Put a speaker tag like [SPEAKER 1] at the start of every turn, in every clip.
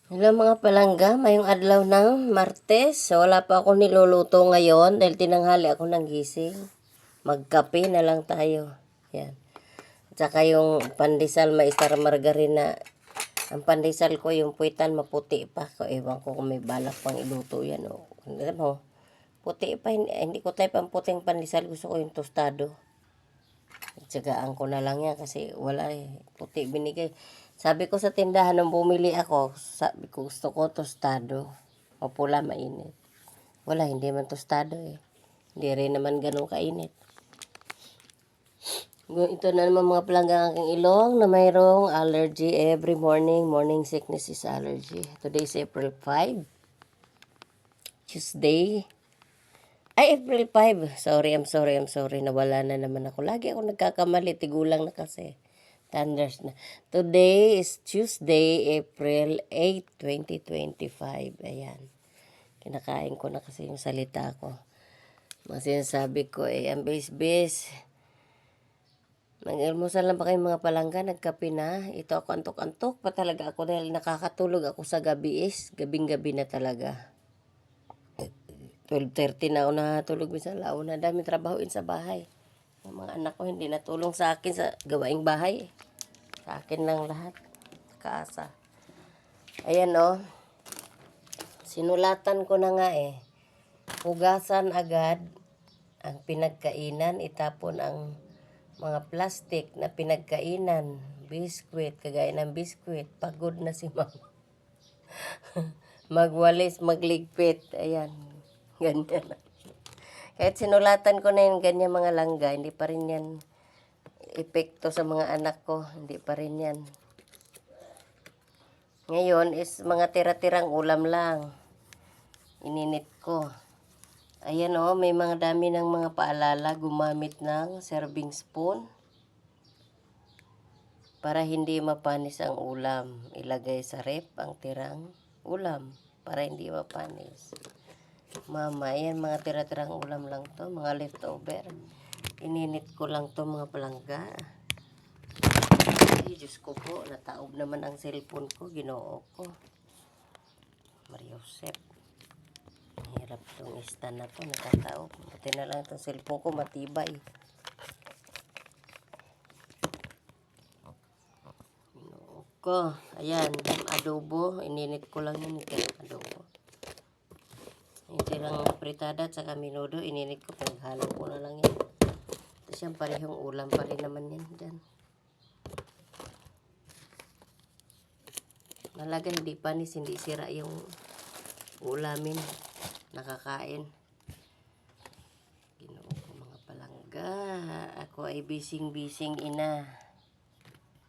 [SPEAKER 1] Hello mga palangga, mayong adlaw ng Martes. So, wala pa ako niluluto ngayon dahil tinanghali ako ng gising. Magkape na lang tayo. Yan. At saka yung pandesal may star margarina. Ang pandesal ko yung puwitan maputi pa. So, ewan ko kung may balak pang iluto yan. O. Ano, puti pa. Hindi ko tayo pang puting pandesal. Gusto ko yung tostado. Tsagaan ko na lang yan kasi wala puti binigay. Sabi ko sa tindahan nung bumili ako, sabi ko gusto ko tostado. O pula mainit. Wala, hindi man tostado eh. Hindi rin naman ganun kainit. Ito na naman mga palanggang aking ilong na mayroong allergy every morning. Morning sickness is allergy. Today is April 5. Tuesday. Ay, April 5. Sorry. Nawala na naman ako. Lagi ako nagkakamali. Tigulang na kasi. Thunders na. Today is Tuesday, April 8, 2025. Ayan. Kinakain ko na kasi yung salita ko. Mga sinasabi ko ang bis-bis. Nag-almusal lang ba kayong mga palangga? Nagkape na. Ito ako antok-antok pa talaga ako dahil nakakatulog ako sa gabi gabing-gabi na talaga. 12:30 na ako natulog minsan launa. Dami trabahoin sa bahay. Yung mga anak ko hindi natulong sa akin sa gawaing bahay. Sa akin lang lahat. Kaasa. Ayan o. Sinulatan ko na nga Hugasan agad ang pinagkainan. Itapon ang mga plastic na pinagkainan. Biskwit. Kagaya ng biskwit. Pagod na si mama. Magwalis, magligpit. Ayan. Ganyan. Kahit sinulatan ko na yung ganyan mga langga, hindi pa rin yan epekto sa mga anak ko. Hindi pa rin yan. Ngayon is mga tira-tirang ulam lang. Ininit ko. Ayan may mga dami ng mga paalala. Gumamit ng serving spoon. Para hindi mapanis ang ulam. Ilagay sa ref ang tirang ulam. Para hindi mapanis. Mama, ayan mga tira-tirang ulam lang to. Mga leftover. Ininit ko lang to mga palangga. Ay, Diyos ko po. Nataob naman ang cellphone ko. Ginoo ko. Mariosep. Hirap itong stand na to. Natataob. Buti na lang itong cellphone ko. Matibay. Ginoo ko. Ayan. Adobo. Ininit ko lang yun. Adobo. Ito lang fritada at saka minudo. Ininit ko. Pinaghalo ko na lang yan. Tapos yan parehong ulam pa rin naman yan dyan. Nalaga hindi panis, hindi sira yung ulamin. Nakakain. Ginoo ko mga palangga. Ako ay bising-bising ina.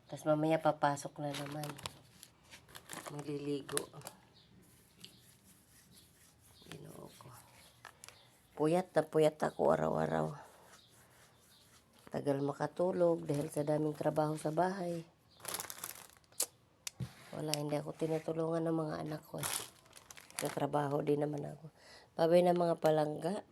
[SPEAKER 1] Tapos mamaya papasok na naman. Maliligo. Ginoo ko. Puyat na puyat ako araw-araw. Tagal makatulog dahil sa daming trabaho sa bahay. Wala, hindi ako tinutulungan ng mga anak ko. Sa trabaho din naman ako. Babay na mga palangga.